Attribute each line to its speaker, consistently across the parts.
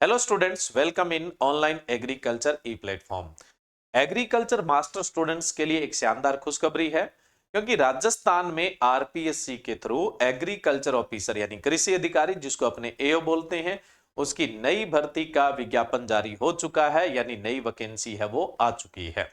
Speaker 1: Hello students, welcome in online agriculture E platform. Agriculture master students के लिए एक शानदार खुशखबरी है, क्योंकि राजस्थान में आरपीएससी के थ्रू एग्रीकल्चर ऑफिसर यानी कृषि अधिकारी, जिसको अपने एओ बोलते हैं, उसकी नई भर्ती का विज्ञापन जारी हो चुका है, यानी नई वैकेंसी है वो आ चुकी है।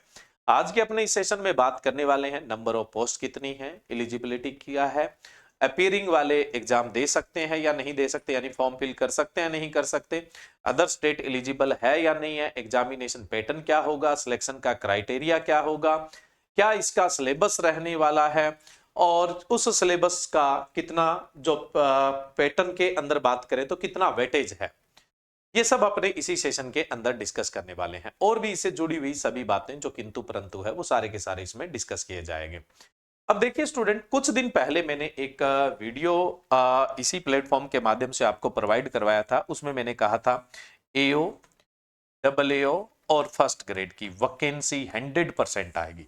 Speaker 1: आज के अपने इस सेशन में बात करने वाले हैं नंबर ऑफ पोस्ट कितनी है, एलिजिबिलिटी क्या है, अपीयरिंग वाले एग्जाम दे सकते हैं या नहीं दे सकते, यानी फॉर्म फिल कर सकते हैं नहीं कर सकते, अदर स्टेट एलिजिबल है या नहीं है, एग्जामिनेशन पैटर्न क्या होगा, सिलेक्शन का क्राइटेरिया क्या होगा, क्या इसका सिलेबस रहने वाला है, और उस सिलेबस का कितना जो पैटर्न के अंदर बात करें तो कितना वेटेज है, ये सब अपने इसी सेशन के अंदर डिस्कस करने वाले हैं। और भी इससे जुड़ी हुई सभी बातें जो किंतु परंतु है वो सारे के सारे इसमें डिस्कस किए जाएंगे। अब देखिए स्टूडेंट, कुछ दिन पहले मैंने एक वीडियो इसी प्लेटफॉर्म के माध्यम से आपको प्रोवाइड करवाया था। उसमें मैंने कहा था एओ, डबल एओ और फर्स्ट ग्रेड की वैकेंसी 100% आएगी,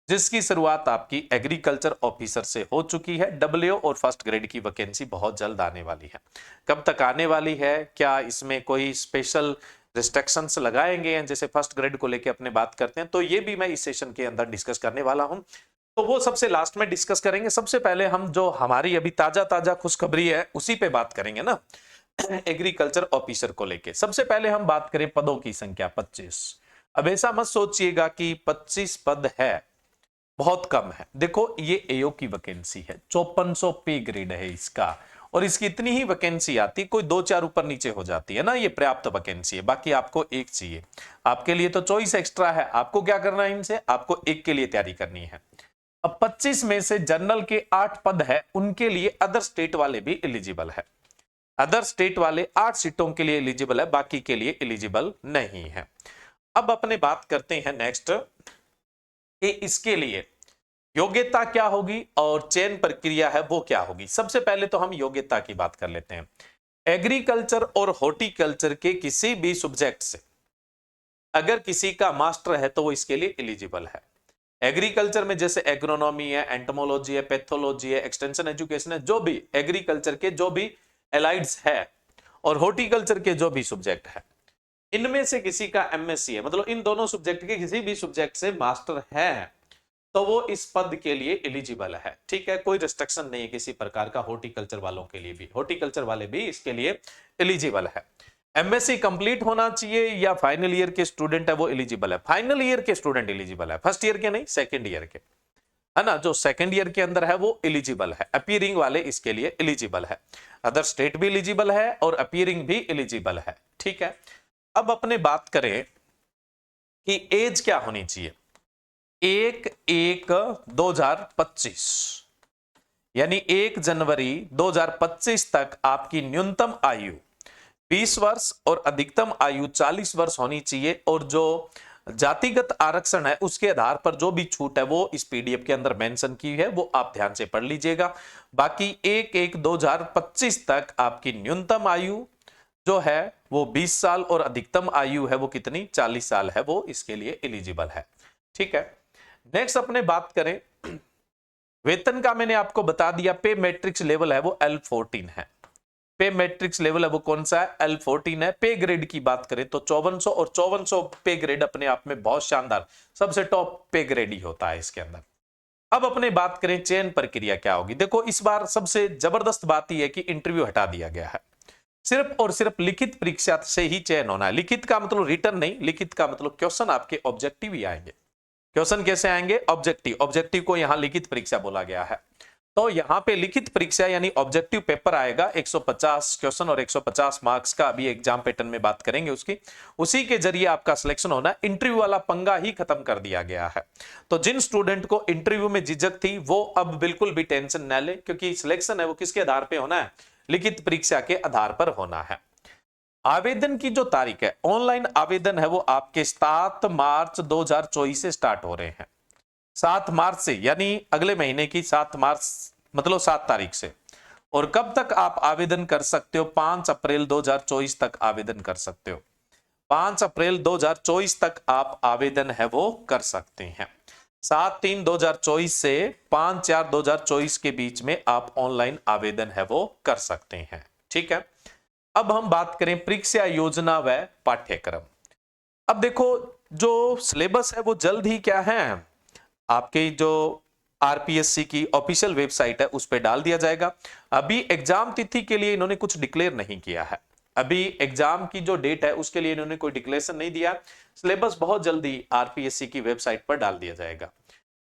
Speaker 1: जिसकी शुरुआत आपकी एग्रीकल्चर ऑफिसर से हो चुकी है। डब्ल्यू और फर्स्ट ग्रेड की वैकेंसी बहुत जल्द आने वाली है। कब तक आने वाली है, क्या इसमें कोई स्पेशल रिस्ट्रिक्शंस लगाएंगे, जैसे फर्स्ट ग्रेड को लेकर अपने बात करते हैं, तो ये भी मैं इस सेशन के अंदर डिस्कस करने वाला हूं। तो वो सबसे लास्ट में डिस्कस करेंगे। सबसे पहले हम जो हमारी अभी ताजा ताजा खुशखबरी है उसी पे बात करेंगे ना, एग्रीकल्चर ऑफिसर को लेके। सबसे पहले हम बात करें पदों की संख्या 25। अब ऐसा मत सोचिएगा कि 25 पद है, बहुत कम है। देखो ये एओ की वैकेंसी है, 5400 पे ग्रेड है इसका, और इसकी इतनी ही वैकेंसी आती, कोई 2-4 ऊपर नीचे हो जाती है ना, ये पर्याप्त वैकेंसी है। बाकी आपको एक चाहिए, आपके लिए तो चॉइस एक्स्ट्रा है। आपको क्या करना है, इनसे आपको एक के लिए तैयारी करनी है। अब 25 में से जनरल के 8 पद है, उनके लिए अदर स्टेट वाले भी एलिजिबल है। अदर स्टेट वाले 8 सीटों के लिए एलिजिबल है, बाकी के लिए एलिजिबल नहीं है। अब अपने बात करते हैं नेक्स्ट कि इसके लिए योग्यता क्या होगी और चयन प्रक्रिया है वो क्या होगी। सबसे पहले तो हम योग्यता की बात कर लेते हैं। एग्रीकल्चर और हॉर्टिकल्चर के किसी भी सब्जेक्ट से अगर किसी का मास्टर है तो वो इसके लिए एलिजिबल है। एग्रीकल्चर में जैसे एग्रोनॉमी है, एंटोमोलॉजी है, पैथोलॉजी है, एक्सटेंशन एजुकेशन है, जो भी एग्रीकल्चर के जो भी एलाइड्स है, और हॉर्टिकल्चर के जो भी सब्जेक्ट है, इनमें से किसी का एमएससी है, मतलब इन दोनों सब्जेक्ट के किसी भी सब्जेक्ट से मास्टर है, तो वो इस पद के लिए एलिजिबल है। ठीक है, कोई रिस्ट्रिक्शन नहीं है किसी प्रकार का। हॉर्टिकल्चर वालों के लिए भी, हॉर्टिकल्चर वाले भी इसके लिए एलिजिबल है। एमएससी कंप्लीट होना चाहिए या फाइनल ईयर के स्टूडेंट है वो एलिजिबल है। फाइनल ईयर के स्टूडेंट एलिजिबल है, फर्स्ट ईयर के नहीं, सेकंड ईयर के, है ना, जो सेकंड ईयर के अंदर है वो एलिजिबल है। अपीयरिंग वाले इसके लिए एलिजिबल है। अदर स्टेट भी एलिजिबल है और अपीयरिंग भी एलिजिबल है। ठीक है, अब अपने बात करें कि एज क्या होनी चाहिए। 1/1/2025 यानी 1 जनवरी 2025 तक आपकी न्यूनतम आयु 20 वर्ष और अधिकतम आयु 40 वर्ष होनी चाहिए। और जो जातिगत आरक्षण है उसके आधार पर जो भी छूट है वो इस पीडीएफ के अंदर मेंशन की है, वो आप ध्यान से पढ़ लीजिएगा। बाकी 1/1/2025 तक आपकी न्यूनतम आयु जो है वो 20 साल और अधिकतम आयु है वो कितनी, 40 साल है, वो इसके लिए एलिजिबल है। ठीक है, नेक्स्ट अपने बात करें वेतन का। मैंने आपको बता दिया, पे मैट्रिक्स लेवल है वो L14 है। पे मैट्रिक्स लेवल है वो कौन सा है, L14 है। पे ग्रेड की बात करें तो 5400, और 5400 पे ग्रेड अपने आप में बहुत शानदार, सबसे टॉप पे ग्रेड ही होता है इसके अंदर। अब अपने बात करें चयन प्रक्रिया क्या होगी। देखो इस बार सबसे जबरदस्त बात यह है कि इंटरव्यू हटा दिया गया है। सिर्फ और सिर्फ लिखित परीक्षा से ही चयन होना है। लिखित का मतलब रिटर्न नहीं, लिखित का मतलब क्वेश्चन आपके ऑब्जेक्टिव ही आएंगे। क्वेश्चन कैसे आएंगे, ऑब्जेक्टिव। ऑब्जेक्टिव को यहां लिखित परीक्षा बोला गया है, तो यहां पे लिखित परीक्षा यानी ऑब्जेक्टिव पेपर आएगा। 150 क्वेश्चन और 150 मार्क्स का अभी एग्जाम पैटर्न में बात करेंगे उसकी, उसी के जरिए आपका सिलेक्शन होना है। इंटरव्यू वाला पंगा ही खत्म कर दिया गया है। तो जिन स्टूडेंट को इंटरव्यू में झिझक थी वो अब बिल्कुल भी टेंशन न ले, क्योंकि सिलेक्शन है वो किसके आधार पर होना है, लिखित परीक्षा के आधार पर होना है। आवेदन की जो तारीख है, ऑनलाइन आवेदन है वो आपके 7 मार्च 2024 से स्टार्ट हो रहे हैं। 7 मार्च से, यानी अगले महीने की 7 मार्च मतलब 7 तारीख से। और कब तक आप आवेदन कर सकते हो, 5 अप्रैल 2024 तक आवेदन कर सकते हो। 5 अप्रैल 2024 तक आप आवेदन है वो कर सकते हैं। 7/3/2024 से 5/4/2024 के बीच में आप ऑनलाइन आवेदन है वो कर सकते हैं। ठीक है, अब हम बात करें परीक्षा योजना व पाठ्यक्रम। अब देखो, जो सिलेबस है वो जल्द ही क्या है, आपके जो आरपीएससी की ऑफिशियल वेबसाइट है उस पर डाल दिया जाएगा। अभी एग्जाम तिथि के लिए इन्होंने कुछ डिक्लेयर नहीं किया है। अभी एग्जाम की जो डेट है उसके लिए इन्होंने कोई डिक्लेरेशन नहीं दिया। सिलेबस बहुत जल्दी आरपीएससी की वेबसाइट पर डाल दिया जाएगा।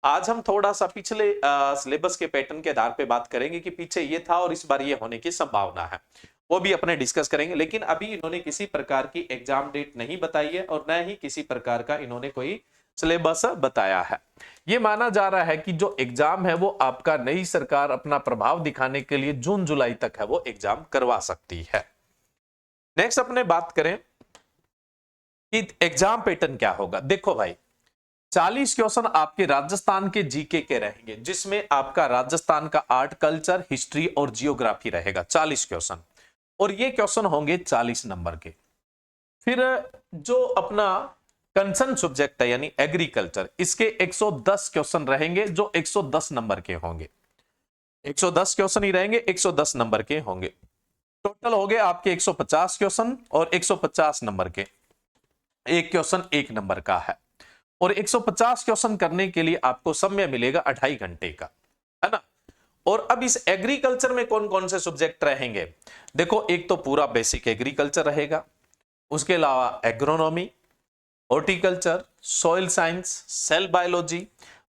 Speaker 1: आज हम थोड़ा सा पिछले सिलेबस के पैटर्न के आधार पे बात करेंगे कि पीछे ये था और इस बार ये होने की संभावना है, वो भी अपने डिस्कस करेंगे। लेकिन अभी इन्होंने किसी प्रकार की एग्जाम डेट नहीं बताई है और न ही किसी प्रकार का इन्होंने कोई सिलेबस बताया है। ये माना जा रहा है कि जो एग्जाम है वो आपका नई सरकार अपना प्रभाव दिखाने के लिए जून जुलाई तक है वो एग्जाम करवा सकती है। नेक्स्ट अपने बात करें कि एग्जाम पैटर्न क्या होगा। देखो भाई, 40 क्वेश्चन आपके राजस्थान के जीके के रहेंगे, जिसमें आपका राजस्थान का आर्ट, कल्चर, हिस्ट्री और जियोग्राफी रहेगा 40 क्वेश्चन, और ये क्वेश्चन होंगे 40 नंबर के। फिर जो अपना कंसर्न सब्जेक्ट है यानी एग्रीकल्चर, इसके 110 क्वेश्चन रहेंगे जो 110 नंबर के होंगे। 110 क्वेश्चन ही रहेंगे, 110 नंबर के होंगे। टोटल हो गए आपके 150 क्वेश्चन और 150 नंबर के, एक क्वेश्चन 1 नंबर का है। और 150 क्वेश्चन करने के लिए आपको समय मिलेगा 2.5 घंटे का, है ना। और अब इस एग्रीकल्चर में कौन कौन से सब्जेक्ट रहेंगे, देखो, एक तो पूरा बेसिक एग्रीकल्चर रहेगा, उसके अलावा agronomy, horticulture, soil science, cell biology,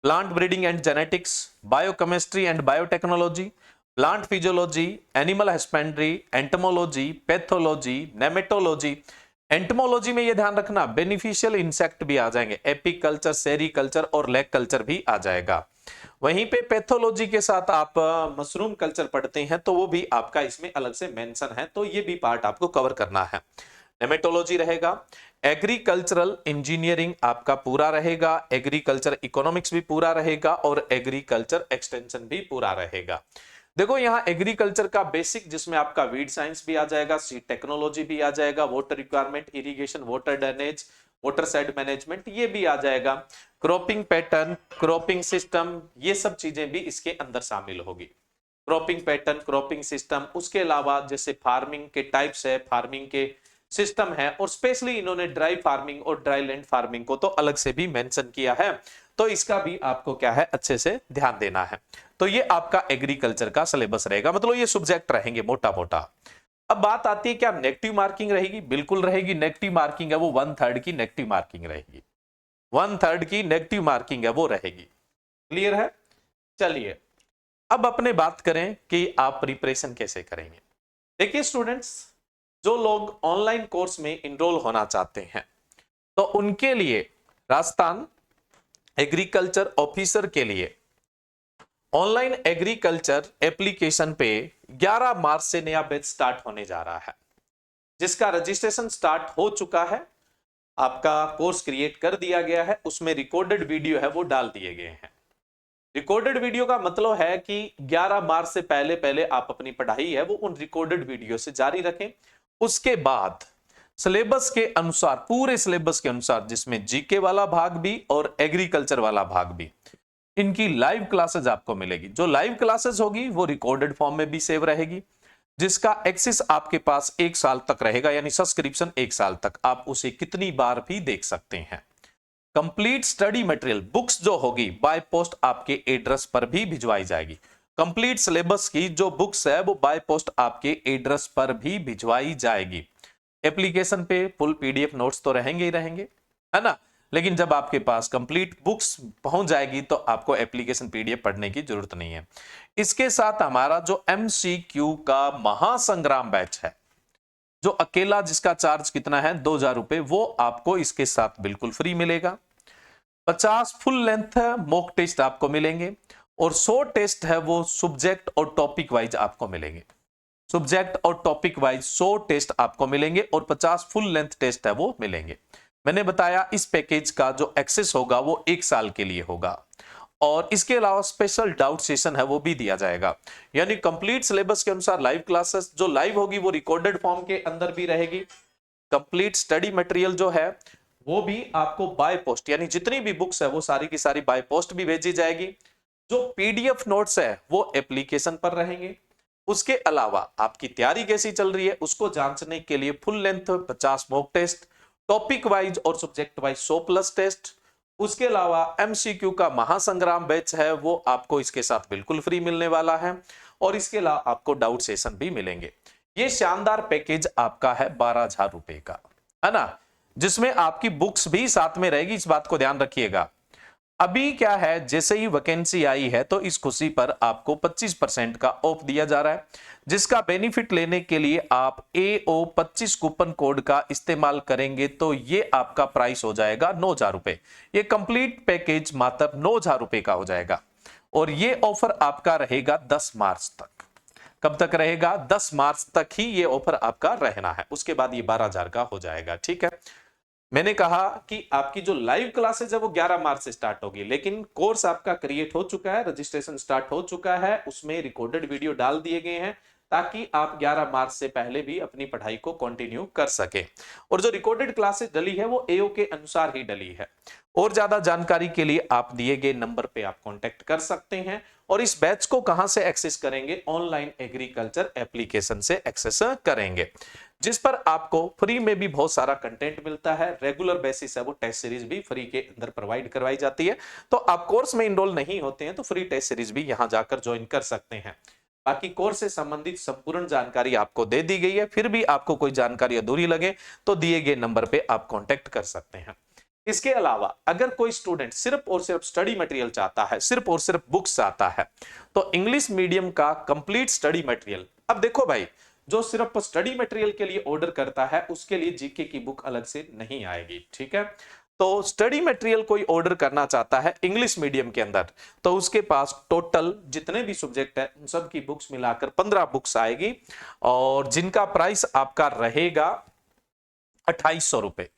Speaker 1: plant breeding and genetics, biochemistry and biotechnology, plant physiology, animal husbandry, entomology, pathology, nematology. Entomology में ये ध्यान रखना बेनिफिशियल इंसेक्ट भी आ जाएंगे, एपिकल्चर, सेरीकल्चर और लैक कल्चर भी आ जाएगा। वहीं पे पैथोलॉजी के साथ आप मशरूम कल्चर पढ़ते हैं तो वो भी आपका इसमें अलग से मेंशन है, तो ये भी पार्ट आपको कवर करना है। नेमेटोलॉजी रहेगा, एग्रीकल्चरल इंजीनियरिंग आपका पूरा रहेगा, एग्रीकल्चर इकोनॉमिक्स भी पूरा रहेगा और एग्रीकल्चर एक्सटेंशन भी पूरा रहेगा। देखो, यहाँ एग्रीकल्चर का बेसिक जिसमें आपका वीड साइंस भी आ जाएगा, सीड टेक्नोलॉजी भी आ जाएगा, water requirement, irrigation, water drainage, water side management, ये भी आ जाएगा, क्रॉपिंग पैटर्न, क्रॉपिंग सिस्टम, ये सब चीजें भी इसके अंदर शामिल होगी। क्रॉपिंग पैटर्न, क्रॉपिंग सिस्टम, उसके अलावा जैसे फार्मिंग के टाइप्स है, फार्मिंग के सिस्टम है, और स्पेशली इन्होंने ड्राई फार्मिंग और ड्राई लैंड फार्मिंग को तो अलग से भी मेंशन किया है, तो इसका भी आपको क्या है अच्छे से ध्यान देना है। तो ये आपका एग्रीकल्चर का सिलेबस रहेगा, मतलब ये सब्जेक्ट रहेंगे मोटा मोटा। अब बात आती है क्या नेगेटिव मार्किंग रहेगी, बिल्कुल रहेगी। नेगेटिव मार्किंग है वो 1/3 की नेगेटिव मार्किंग रहेगी, 1/3 की नेगेटिव मार्किंग है वो रहेगी। क्लियर है। चलिए अब अपने बात करें कि आप प्रिपरेशन कैसे करेंगे। देखिए स्टूडेंट्स, जो लोग ऑनलाइन कोर्स में इनरोल होना चाहते हैं तो उनके लिए राजस्थान एग्रीकल्चर ऑफिसर के लिए ऑनलाइन एग्रीकल्चर एप्लीकेशन पे 11 मार्च से नया बैच स्टार्ट होने जा रहा है, जिसका रजिस्ट्रेशन स्टार्ट हो चुका है। आपका कोर्स क्रिएट कर दिया गया है, उसमें रिकॉर्डेड वीडियो है वो डाल दिए गए हैं। रिकॉर्डेड वीडियो का मतलब है कि 11 मार्च से पहले पहले आप अपनी पढ़ाई है वो उन रिकॉर्डेड वीडियो से जारी रखें। उसके बाद सिलेबस के अनुसार, पूरे सिलेबस के अनुसार, जिसमें जीके वाला भाग भी और एग्रीकल्चर वाला भाग भी, इनकी लाइव क्लासेस आपको मिलेगी। जो लाइव क्लासेस होगी वो रिकॉर्डेड फॉर्म में भी सेव रहेगी, जिसका एक्सेस आपके पास 1 साल तक रहेगा, यानी सब्सक्रिप्शन 1 साल तक आप उसे कितनी बार भी देख सकते हैं। कंप्लीट स्टडी मटेरियल बुक्स जो होगी बाय पोस्ट आपके एड्रेस पर भी भिजवाई जाएगी। कंप्लीट सिलेबस की जो बुक्स है वो बाय पोस्ट आपके एड्रेस पर भी भिजवाई जाएगी। एप्लीकेशन पे फुल पीडीएफ नोट्स तो रहेंगे ही रहेंगे, है ना, लेकिन जब आपके पास कंप्लीट बुक्स पहुंच जाएगी तो आपको एप्लीकेशन पीडीएफ पढ़ने की जरूरत नहीं है। इसके साथ हमारा जो एमसीक्यू का महासंग्राम बैच है, जो अकेला जिसका चार्ज कितना है 2000 रुपए, वो आपको इसके साथ बिल्कुल फ्री मिलेगा। 50 फुल लेंथ मॉक टेस्ट आपको मिलेंगे और 100 टेस्ट है वो सब्जेक्ट और टॉपिक वाइज आपको मिलेंगे। सब्जेक्ट और टॉपिक वाइज 100 टेस्ट आपको मिलेंगे और 50 फुल लेंथ टेस्ट है वो मिलेंगे। मैंने बताया इस पैकेज का जो एक्सेस होगा वो 1 साल के लिए होगा, और इसके अलावा स्पेशल डाउट सेशन है वो भी दिया जाएगा। यानी कंप्लीट सिलेबस के अनुसार लाइव क्लासेस जो लाइव होगी वो रिकॉर्डेड फॉर्म के अंदर भी रहेगी। कंप्लीट स्टडी मटेरियल जो है वो भी आपको बाय पोस्ट, यानी जितनी भी बुक्स है वो सारी की सारी बाय पोस्ट भी भेजी जाएगी। जो पीडीएफ नोट्स है वो एप्लीकेशन पर रहेंगे उसके अलावा आपकी तैयारी कैसी चल रही है उसको जांचने के लिए full length 50 mock test, topic wise और सब्जेक्ट वाइज 100+ टेस्ट। उसके अलावा एमसीक्यू का महासंग्राम बैच है वो आपको इसके साथ बिल्कुल फ्री मिलने वाला है, और इसके अलावा आपको डाउट सेशन भी मिलेंगे। ये शानदार पैकेज आपका है 12,000 रुपए का, है ना, जिसमें आपकी बुक्स भी साथ में रहेगी, इस बात को ध्यान रखिएगा। अभी क्या है, जैसे ही वैकेंसी आई है तो इस खुशी पर आपको 25% का ऑफ दिया जा रहा है, जिसका बेनिफिट लेने के लिए आप AO25 कूपन कोड का इस्तेमाल करेंगे तो ये आपका प्राइस हो जाएगा 9,000 रुपए। ये कंप्लीट पैकेज मात्र 9,000 रुपए का हो जाएगा, और ये ऑफर आपका रहेगा 10 मार्च तक। कब तक रहेगा? 10 मार्च तक ही ये ऑफर आपका रहना है, उसके बाद ये 12,000 का हो जाएगा। ठीक है, मैंने कहा कि आपकी जो लाइव क्लासेज है वो 11 मार्च से स्टार्ट होगी, लेकिन कोर्स आपका क्रिएट हो चुका है, रजिस्ट्रेशन स्टार्ट हो चुका है, उसमें रिकॉर्डेड वीडियो डाल दिए गए हैं ताकि आप 11 मार्च से पहले भी अपनी पढ़ाई को कंटिन्यू कर सके। और जो रिकॉर्डेड क्लासेस डली है वो AO के अनुसार ही डली है। और ज्यादा जानकारी के लिए आप दिए गए नंबर पे आप कांटेक्ट कर सकते हैं। और इस बैच को कहां से एक्सेस करेंगे? ऑनलाइन एग्रीकल्चर एप्लीकेशन से एक्सेस करेंगे, जिस पर आपको फ्री में भी बहुत सारा कंटेंट मिलता है। रेगुलर बेसिस है वो टेस्ट सीरीज भी फ्री के अंदर प्रोवाइड करवाई जाती है। तो आप कोर्स में इनरोल नहीं होते हैं तो फ्री टेस्ट सीरीज भी यहां जाकर ज्वाइन कर सकते हैं। बाकी कोर्स से संबंधित संपूर्ण जानकारी आपको दे दी गई है, फिर भी आपको कोई जानकारी अधूरी लगे तो दिए गए नंबर पे आप कांटेक्ट कर सकते हैं। इसके अलावा अगर कोई स्टूडेंट सिर्फ और सिर्फ स्टडी मटेरियल चाहता है, सिर्फ और सिर्फ बुक्स चाहता है, तो इंग्लिश मीडियम का कंप्लीट स्टडी मटेरियल, अब देखो भाई, जो सिर्फ स्टडी मटेरियल के लिए ऑर्डर करता है उसके लिए जीके की बुक अलग से नहीं आएगी। ठीक है, तो स्टडी मटेरियल कोई ऑर्डर करना चाहता है इंग्लिश मीडियम के अंदर, तो उसके पास टोटल जितने भी सब्जेक्ट है उन सब की बुक्स मिलाकर 15 बुक्स आएगी, और जिनका प्राइस आपका रहेगा 2800 रुपए।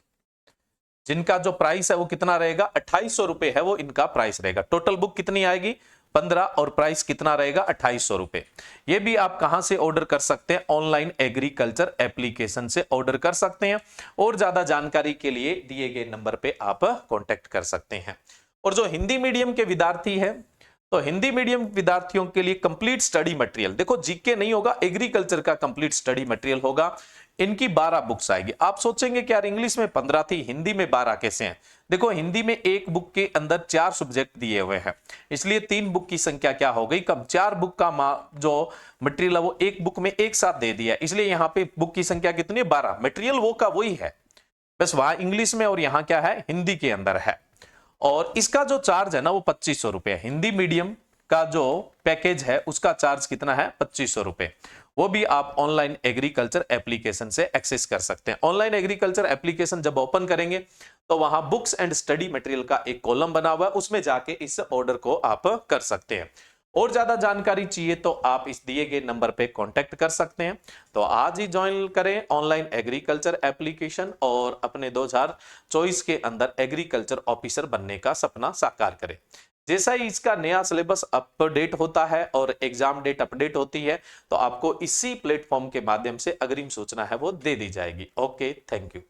Speaker 1: जिनका जो प्राइस है वो कितना रहेगा? 2800 रुपए है वो इनका प्राइस रहेगा। टोटल बुक कितनी आएगी? 15, और प्राइस कितना रहेगा? 2800 रुपए। ये भी आप कहां से ऑर्डर कर सकते हैं? ऑनलाइन एग्रीकल्चर एप्लीकेशन से ऑर्डर कर सकते हैं, और ज्यादा जानकारी के लिए दिए गए नंबर पे आप कांटेक्ट कर सकते हैं। और जो हिंदी मीडियम के विद्यार्थी है, तो हिंदी मीडियम विद्यार्थियों के लिए कंप्लीट स्टडी मटेरियल, देखो जीके नहीं होगा, एग्रीकल्चर का कंप्लीट स्टडी मटेरियल होगा। इनकी 12 बुक्स आएगी। आप सोचेंगे कि यार इंग्लिश में 15 थी, हिंदी में 12 कैसे हैं? देखो हिंदी में एक बुक के अंदर 4 सब्जेक्ट दिए हुए हैं, इसलिए 3 बुक की संख्या क्या हो गई? कम। 4 बुक का जो मटेरियल है वो एक बुक में एक साथ दे दिया, इसलिए यहाँ पे बुक की संख्या कितनी है? 12। मटेरियल वो का वही है, बस वहां इंग्लिश में और यहाँ क्या है? हिंदी के अंदर है। और इसका जो चार्ज है ना वो 2500 रुपए है। हिंदी मीडियम का जो पैकेज है उसका चार्ज कितना है? 2500 रुपए। वो भी आप ऑनलाइन एग्रीकल्चर एप्लीकेशन से एक्सेस कर सकते हैं। ऑनलाइन एग्रीकल्चर एप्लीकेशन जब ओपन करेंगे तो वहां बुक्स एंड स्टडी मटेरियल का एक कॉलम बना हुआ है, उसमें जाके इस ऑर्डर को आप कर सकते हैं। और ज्यादा जानकारी चाहिए तो आप इस दिए गए नंबर पे कांटेक्ट कर सकते हैं। तो आज ही ज्वाइन करें ऑनलाइन एग्रीकल्चर एप्लीकेशन, और अपने 2024 के अंदर एग्रीकल्चर ऑफिसर बनने का सपना साकार करें। जैसा ही इसका नया सिलेबस अपडेट होता है और एग्जाम डेट अपडेट होती है तो आपको इसी प्लेटफॉर्म के माध्यम से अग्रिम सूचना है वो दे दी जाएगी। Okay, thank you.